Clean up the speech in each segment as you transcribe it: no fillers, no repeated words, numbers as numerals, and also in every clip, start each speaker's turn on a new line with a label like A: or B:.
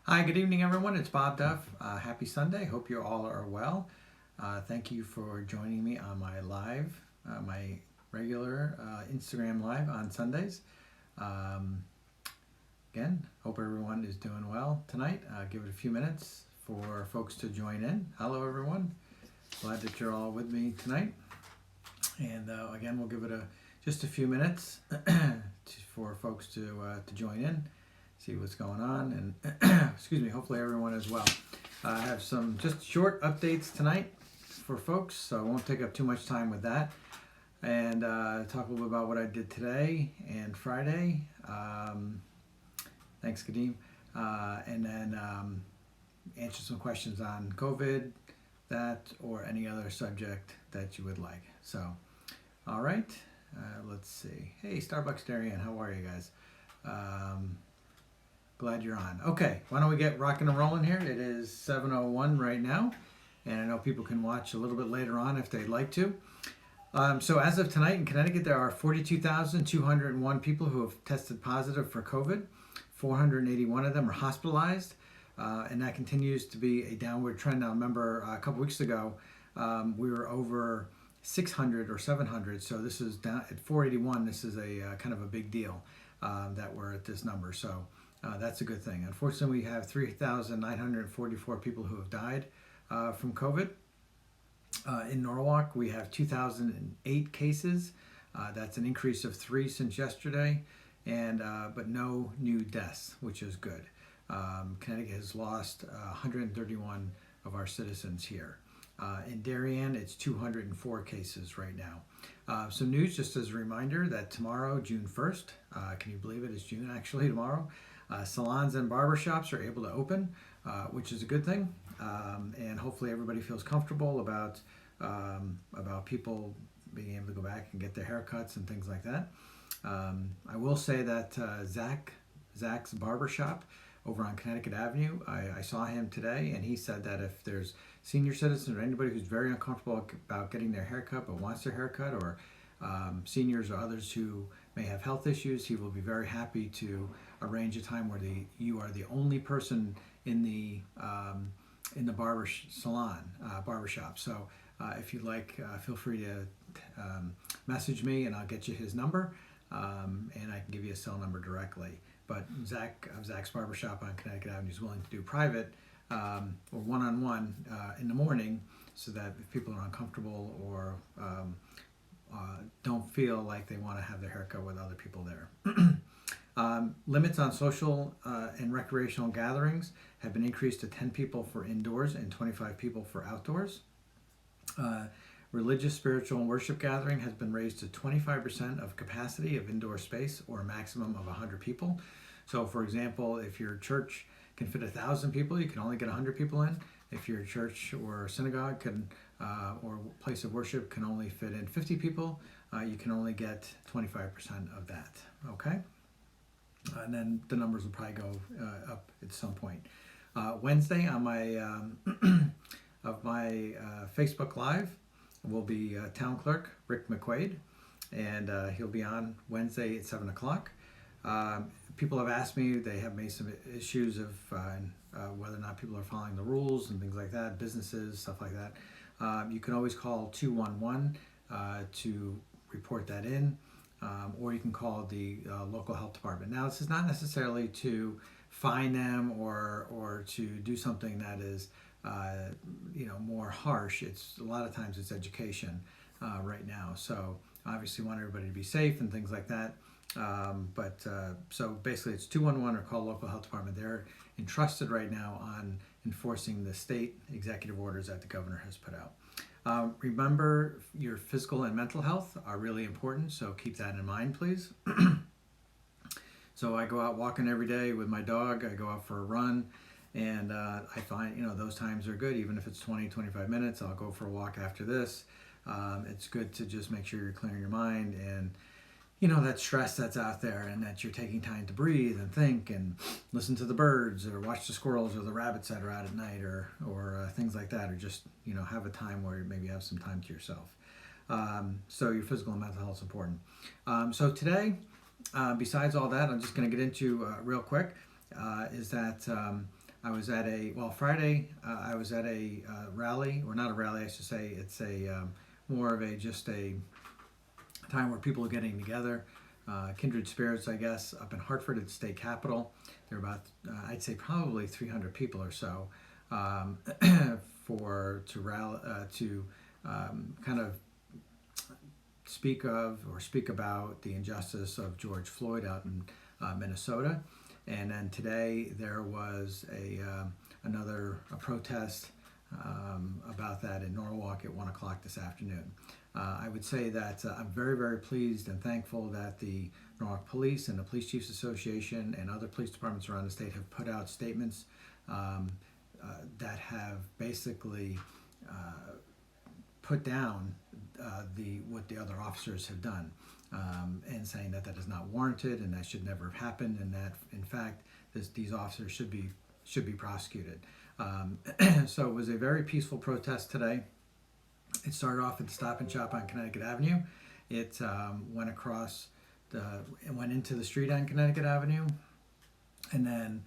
A: Hi, good evening, everyone. It's Bob Duff. Happy Sunday. Hope you all are well. Thank you for joining me on my live, my regular Instagram live on Sundays. Um, Again, hope everyone is doing well tonight. Give it a few minutes for folks to join in. Hello, everyone. Glad that you're all with me tonight. And again, we'll give it just a few minutes for folks to join in, see what's going on, and excuse me. Hopefully, everyone is well. I have some just short updates tonight for folks, so I won't take up too much time with that. And talk a little bit about what I did today and Friday. Thanks, Kadeem. And then answer some questions on COVID, that, or any other subject that you would like. So, all right, let's see. Hey, Starbucks Darien, how are you guys? Glad you're on. Okay, why don't we get rocking and rolling here? It is 7:01 right now, and I know people can watch a little bit later on if they'd like to. So as of tonight in Connecticut, there are 42,201 people who have tested positive for COVID. 481 of them are hospitalized, and that continues to be a downward trend. Now, remember, a couple weeks ago, we were over 600 or 700, so this is down at 481. This is a kind of a big deal that we're at this number, so that's a good thing. Unfortunately, we have 3,944 people who have died from COVID. In Norwalk, we have 2,008 cases. That's an increase of 3 since yesterday, and but no new deaths, which is good. Connecticut has lost 131 of our citizens here. In Darien, it's 204 cases right now. Some news, just as a reminder, that tomorrow, June 1st, can you believe it? It's June actually tomorrow. Salons and barbershops are able to open, which is a good thing. And hopefully everybody feels comfortable about people being able to go back and get their haircuts and things like that. I will say that Zach's barbershop over on Connecticut Avenue, I saw him today, and he said that if there's senior citizens or anybody who's very uncomfortable about getting their haircut but wants their haircut, or seniors or others who may have health issues, he will be very happy to arrange a time where you are the only person in the barbershop. So if you'd like, feel free to message me, and I'll get you his number, and I can give you a cell number directly. But Zach of Zach's Barbershop on Connecticut Avenue is willing to do private or one-on-one in the morning, so that if people are uncomfortable or don't feel like they want to have their haircut with other people there. Limits on social and recreational gatherings have been increased to 10 people for indoors and 25 people for outdoors. Religious, spiritual, and worship gathering has been raised to 25% of capacity of indoor space, or a maximum of 100 people. So, for example, if your church can fit 1,000 people, you can only get 100 people in. If your church or synagogue or place of worship can only fit in 50 people, you can only get 25% of that. Okay? And then the numbers will probably go up at some point. Wednesday on my Facebook Live will be Town Clerk Rick McQuaid, and he'll be on Wednesday at 7 o'clock. People have asked me, they have made some issues of whether or not people are following the rules and things like that, businesses, stuff like that. You can always call 211 to report that in. Or you can call the local health department. Now, this is not necessarily to fine them or to do something that is more harsh. It's a lot of times it's education right now. So obviously, want everybody to be safe and things like that. So basically, it's 211 or call local health department. They're entrusted right now on enforcing the state executive orders that the governor has put out. Remember, your physical and mental health are really important, so keep that in mind, please. So I go out walking every day with my dog. I go out for a run, and I find, those times are good. Even if it's 20, 25 minutes, I'll go for a walk after this. It's good to just make sure you're clearing your mind and that stress that's out there, and that you're taking time to breathe and think and listen to the birds, or watch the squirrels or the rabbits that are out at night, or things like that, or just have a time where you maybe have some time to yourself. So your physical and mental health is important. So today, besides all that, I'm just going to get into real quick, is that I was at Friday, I was at a rally, or not a rally, I should say. It's more of just a time where people are getting together, kindred spirits, I guess, up in Hartford at the state capitol. There are about, I'd say, probably 300 people or so um, to rally to kind of speak about the injustice of George Floyd out in Minnesota. And then today there was another protest about that in Norwalk at 1 o'clock this afternoon. I would say that I'm very, very pleased and thankful that the Norwalk Police and the Police Chiefs Association and other police departments around the state have put out statements that have basically put down what the other officers have done, and saying that that is not warranted and that should never have happened, and that in fact these officers should be prosecuted. So it was a very peaceful protest today. It started off at the Stop and Shop on Connecticut Avenue. It went into the street on Connecticut Avenue, and then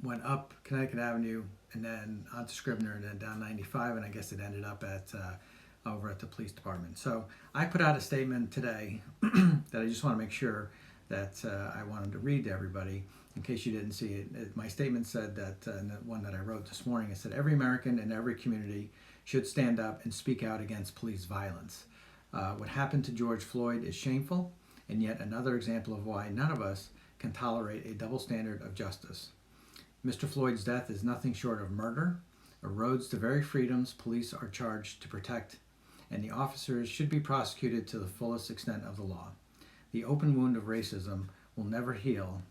A: went up Connecticut Avenue, and then onto Scribner, and then down 95, and I guess it ended up over at the police department. So I put out a statement today that I just want to make sure that I wanted to read to everybody in case you didn't see it. My statement said that, and the one that I wrote this morning, it said, every American in every community should stand up and speak out against police violence. What happened to George Floyd is shameful, and yet another example of why none of us can tolerate a double standard of justice. Mr. Floyd's death is nothing short of murder, erodes the very freedoms police are charged to protect, and the officers should be prosecuted to the fullest extent of the law. The open wound of racism will never heal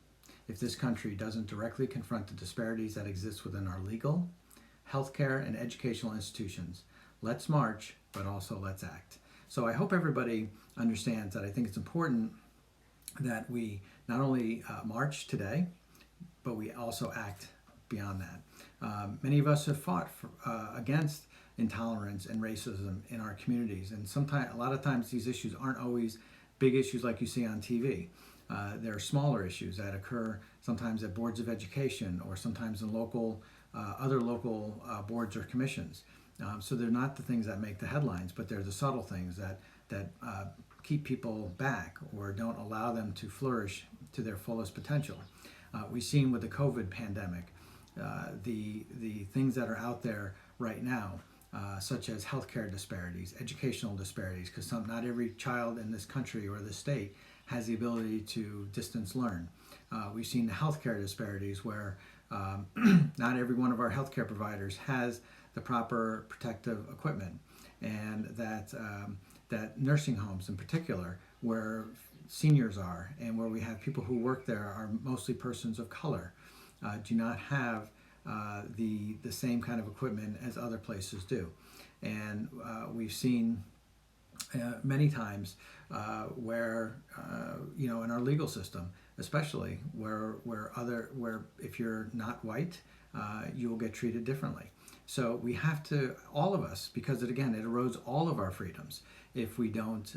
A: if this country doesn't directly confront the disparities that exist within our legal, healthcare, and educational institutions. Let's march, but also let's act. So I hope everybody understands that I think it's important that we not only march today, but we also act beyond that. Many of us have fought against intolerance and racism in our communities, and a lot of times these issues aren't always big issues like you see on TV. There are smaller issues that occur sometimes at boards of education, or sometimes in other local boards or commissions. So they're not the things that make the headlines, but they're the subtle things that keep people back or don't allow them to flourish to their fullest potential. We've seen with the COVID pandemic, the things that are out there right now, such as healthcare disparities, educational disparities, because not every child in this country or this state has the ability to distance learn. We've seen the healthcare disparities where not every one of our healthcare providers has the proper protective equipment, and that nursing homes in particular, where seniors are and where we have people who work there are mostly persons of color, do not have the same kind of equipment as other places do. And we've seen many times where in our legal system, especially where if you're not white, you will get treated differently. So we have to, all of us, because it erodes all of our freedoms if we don't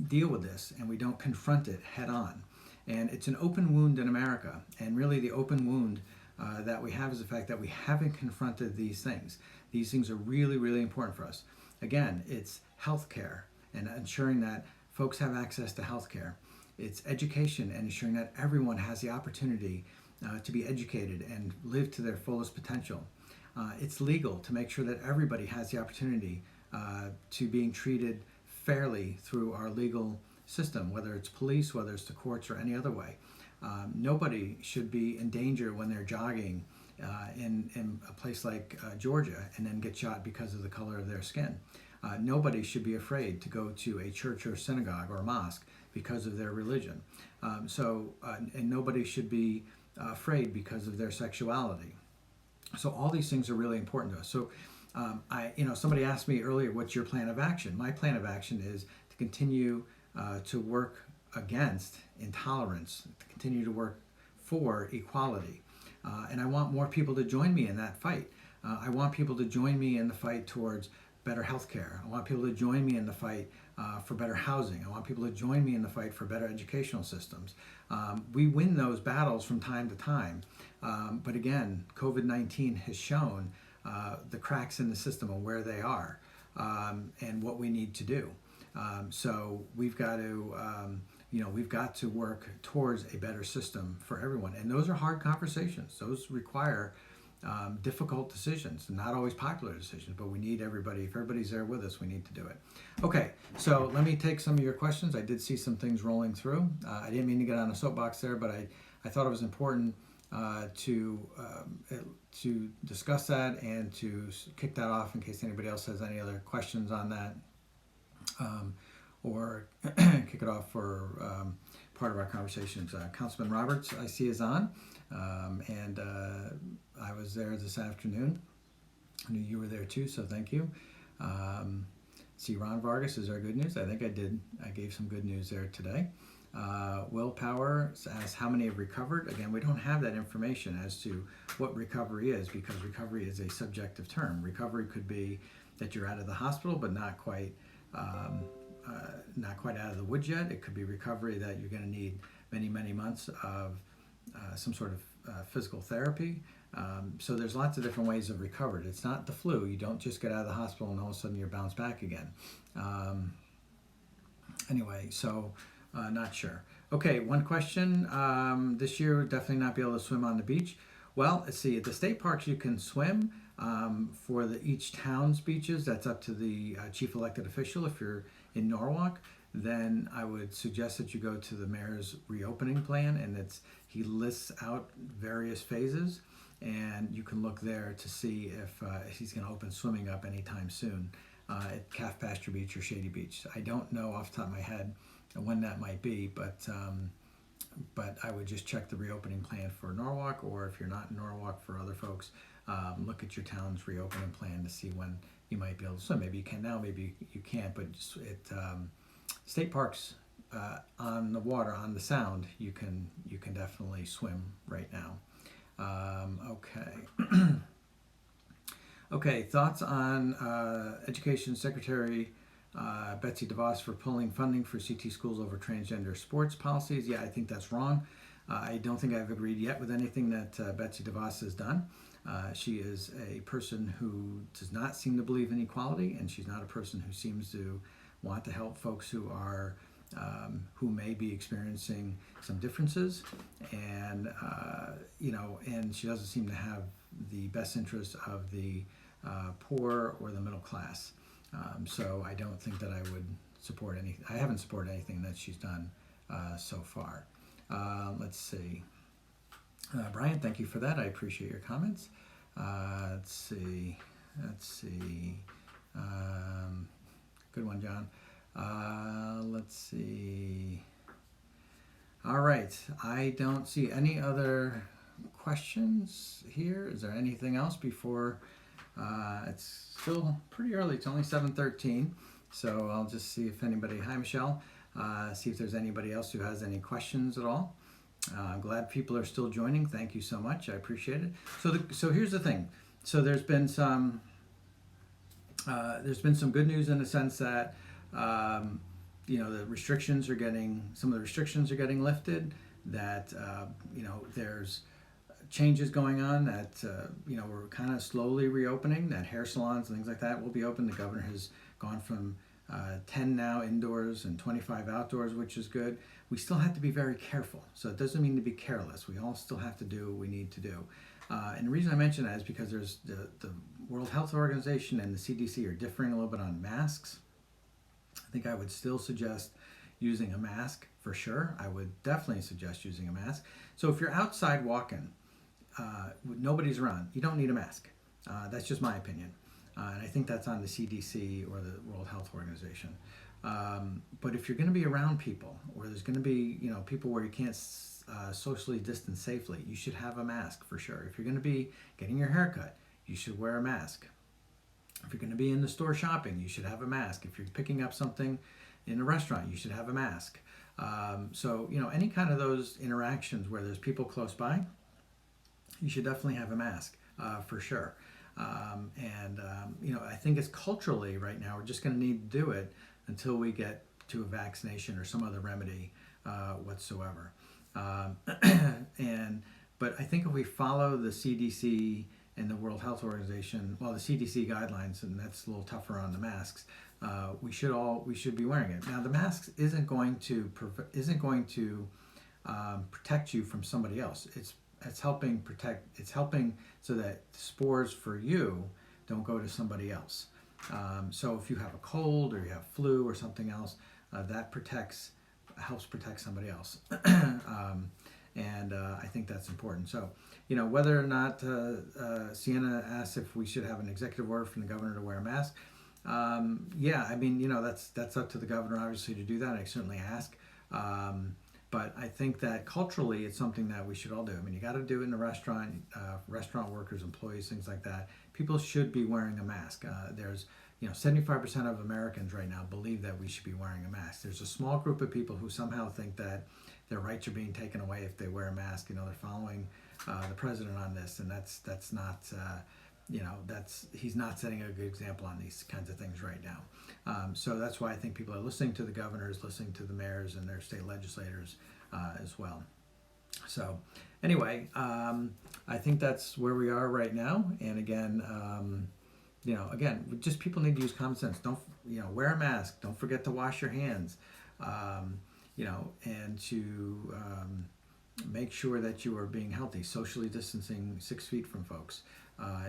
A: deal with this and we don't confront it head on. And it's an open wound in America, and really the open wound that we have is the fact that we haven't confronted these things. These things are really, really important for us. Again, it's healthcare and ensuring that folks have access to healthcare. It's education and ensuring that everyone has the opportunity to be educated and live to their fullest potential. It's legal to make sure that everybody has the opportunity to being treated fairly through our legal system, whether it's police, whether it's the courts, or any other way. Nobody should be in danger when they're jogging in a place like Georgia and then get shot because of the color of their skin. Nobody should be afraid to go to a church or synagogue or mosque because of their religion. And nobody should be afraid because of their sexuality. So all these things are really important to us. So somebody asked me earlier, what's your plan of action? My plan of action is to continue to work against intolerance, to continue to work for equality. And I want more people to join me in that fight. I want people to join me in the fight towards better health care. I want people to join me in the fight for better housing. I want people to join me in the fight for better educational systems. We win those battles from time to time. But again, COVID-19 has shown the cracks in the system and where they are, and what we need to do. So we've got to, we've got to work towards a better system for everyone. And those are hard conversations. Those require difficult decisions, not always popular decisions, but we need everybody. If everybody's there with us, we need to do it. Okay, so let me take some of your questions. I did see some things rolling through. I didn't mean to get on a soapbox there, but I thought it was important to discuss that and to kick that off in case anybody else has any other questions on that, or kick it off for part of our conversations. Councilman Roberts, I see, is on, and I was there this afternoon. I knew you were there too, so thank you. See, Ron Vargas, is there good news? I think I did. I gave some good news there today. Willpower asks how many have recovered. Again, we don't have that information as to what recovery is, because recovery is a subjective term. Recovery could be that you're out of the hospital but not quite out of the woods yet. It could be recovery that you're going to need many, many months of some sort of physical therapy. So there's lots of different ways of recovered. It's not the flu. You don't just get out of the hospital and all of a sudden you're bounced back again. Anyway, so not sure. Okay, one question. This year, definitely not be able to swim on the beach. Well, let's see. At the state parks, you can swim. For each town's beaches, that's up to the chief elected official. If you're in Norwalk, then I would suggest that you go to the mayor's reopening plan, and he lists out various phases, and you can look there to see if he's going to open swimming up anytime soon at Calf Pasture Beach or Shady Beach. I don't know off the top of my head when that might be, but I would just check the reopening plan for Norwalk, or if you're not in Norwalk, for other folks, look at your town's reopening plan to see when you might be able to swim. Maybe you can now, maybe you can't, but state parks on the water, on the Sound, you can definitely swim right now. Okay. Okay, thoughts on Education Secretary Betsy DeVos for pulling funding for CT schools over transgender sports policies? Yeah, I think that's wrong. I don't think I've agreed yet with anything that Betsy DeVos has done. She is a person who does not seem to believe in equality, and she's not a person who seems to want to help folks who are who may be experiencing some differences, and and she doesn't seem to have the best interests of the poor or the middle class. So I don't think that I would support any. I haven't supported anything that she's done so far. Let's see. Brian, thank you for that. I appreciate your comments. Let's see. Good one, John. Let's see. All right. I don't see any other questions here. Is there anything else before? It's still pretty early. It's only 7:13. So I'll just see if anybody. Hi, Michelle. See if there's anybody else who has any questions at all. I'm glad people are still joining. Thank you so much. I appreciate it. So here's the thing. So there's been some good news in the sense that the restrictions are getting, some of the restrictions are getting lifted. That there's changes going on. That we're kind of slowly reopening. That hair salons and things like that will be open. The governor has gone from 10 now indoors and 25 outdoors, which is good. We still have to be very careful. So it doesn't mean to be careless. We all still have to do what we need to do. And the reason I mention that is because there's the World Health Organization and the CDC are differing a little bit on masks. I think I would still suggest using a mask for sure. I would definitely suggest using a mask. So if you're outside walking, nobody's around, you don't need a mask. That's just my opinion. And I think that's on the CDC or the World Health Organization. But if you're going to be around people, or there's going to be people where you can't socially distance safely, you should have a mask for sure. If you're going to be getting your hair cut, you should wear a mask. If you're going to be in the store shopping, you should have a mask. If you're picking up something in a restaurant, you should have a mask. So any kind of those interactions where there's people close by, you should definitely have a mask for sure. I think it's culturally right now, we're just going to need to do it until we get to a vaccination or some other remedy whatsoever. Um, and but I think if we follow the CDC and the World Health Organization, well, the CDC guidelines, and that's a little tougher on the masks. We should be wearing it. Now, the mask isn't going to protect you from somebody else. It's helping protect. It's helping so that spores for you don't go to somebody else. So if you have a cold or you have flu or something else, that helps protect somebody else. And I think that's important. So, whether or not Sienna asks if we should have an executive order from the governor to wear a mask, yeah, I mean, that's up to the governor, obviously, to do that. I certainly ask. But I think that culturally, it's something that we should all do. I mean, you got to do it in a restaurant, restaurant workers, employees, things like that. People should be wearing a mask. There's 75% of Americans right now believe that we should be wearing a mask. There's a small group of people who somehow think that their rights are being taken away if they wear a mask. They're following the president on this, and that's not, he's not setting a good example on these kinds of things right now. So that's why I think people are listening to the governors, listening to the mayors and their state legislators as well. So anyway, I think that's where we are right now. And again, just people need to use common sense. Don't, wear a mask. Don't forget to wash your hands. And to make sure that you are being healthy. Socially distancing 6 feet from folks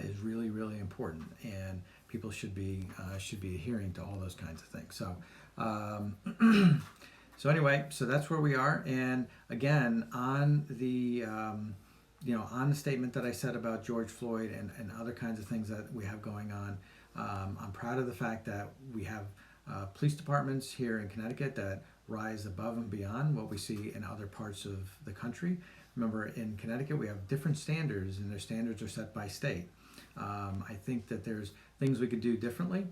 A: is really, really important, and people should be adhering to all those kinds of things. So, so anyway, so that's where we are. And again, on the on the statement that I said about George Floyd and other kinds of things that we have going on, I'm proud of the fact that we have police departments here in Connecticut that rise above and beyond what we see in other parts of the country. Remember, in Connecticut, we have different standards, and their standards are set by state. I think that there's things we could do differently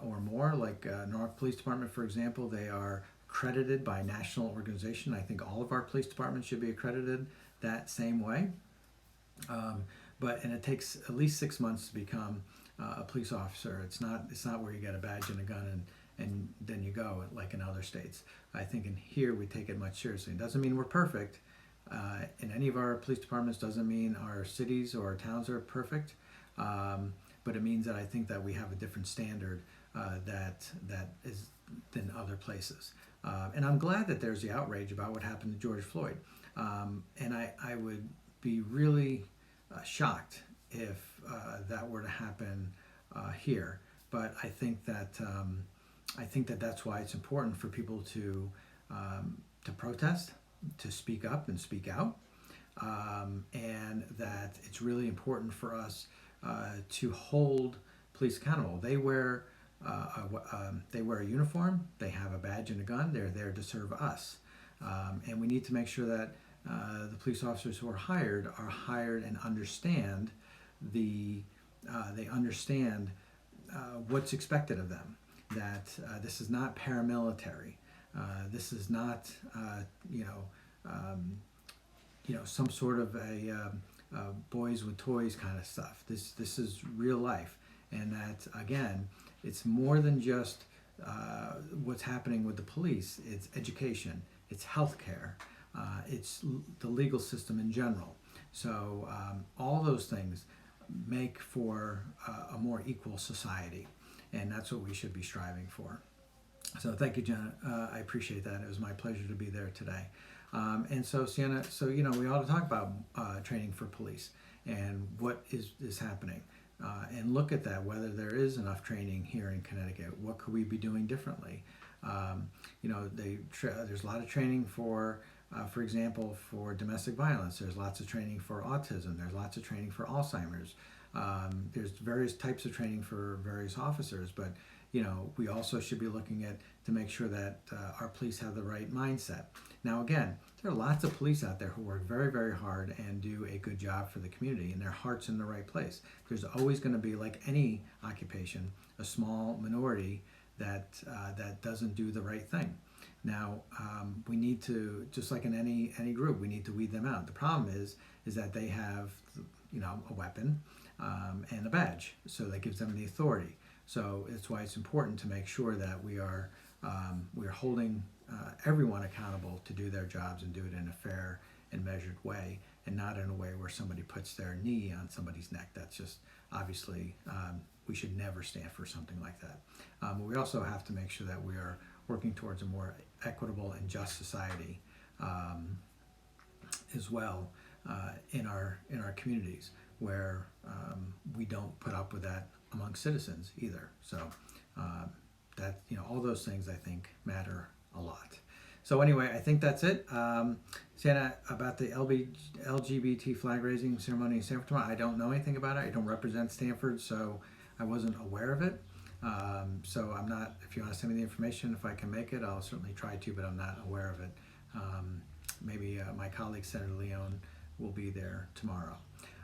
A: or more, like Norfolk Police Department, for example. They are accredited by a national organization. I think all of our police departments should be accredited that same way. And it takes at least 6 months to become a police officer. It's not where you get a badge and a gun and then you go, like in other states. I think in here we take it much seriously. It doesn't mean we're perfect. In any of our police departments, doesn't mean our cities or our towns are perfect. But it means that I think that we have a different standard that is than other places. And I'm glad that there's the outrage about what happened to George Floyd. And I would be really shocked if that were to happen here. But I think that that's why it's important for people to protest, to speak up and speak out, and that it's really important for us to hold police accountable. They wear a uniform, they have a badge and a gun, they're there to serve us, and we need to make sure that the police officers who are hired and understand they understand what's expected of them. That this is not paramilitary. This is not some sort of a boys with toys kind of stuff. This is real life, and that again, it's more than just what's happening with the police. It's education, it's healthcare, it's the legal system in general. So all those things make for a more equal society, and that's what we should be striving for. So thank you, Jenna. I appreciate that. It was my pleasure to be there today. And so, Sienna, we ought to talk about training for police and what is happening, and look at that, whether there is enough training here in Connecticut. What could we be doing differently? There's a lot of training for example, for domestic violence. There's lots of training for autism. There's lots of training for Alzheimer's. There's various types of training for various officers, but we also should be looking at to make sure that our police have the right mindset. Now, again, there are lots of police out there who work very, very hard and do a good job for the community, and their heart's in the right place. There's always going to be, like any occupation, a small minority that doesn't do the right thing. Now, we need to, just like in any group, we need to weed them out. The problem is that they have, a weapon and a badge, so that gives them the authority. So it's why it's important to make sure that we're holding everyone accountable to do their jobs and do it in a fair and measured way, and not in a way where somebody puts their knee on somebody's neck. That's just obviously we should never stand for something like that. We also have to make sure that we are working towards a more equitable and just society as well in our communities, where we don't put up with that among citizens either. So that, all those things I think matter a lot. So anyway, I think that's it. Santa, about the LGBT flag raising ceremony in Stanford tomorrow, I don't know anything about it. I don't represent Stanford, so I wasn't aware of it. So I'm not, if you want to send me the information, if I can make it, I'll certainly try to, but I'm not aware of it. Maybe my colleague, Senator Leone, will be there tomorrow.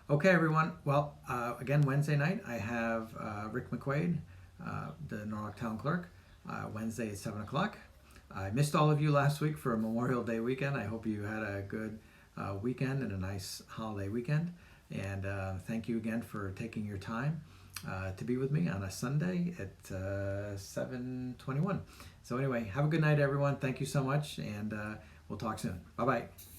A: Okay, everyone. Well, again, Wednesday night, I have Rick McQuaid, the Norwalk Town Clerk, Wednesday at 7 o'clock. I missed all of you last week for Memorial Day weekend. I hope you had a good weekend and a nice holiday weekend. And thank you again for taking your time to be with me on a Sunday at 7:21. So anyway, have a good night, everyone. Thank you so much, and we'll talk soon. Bye-bye.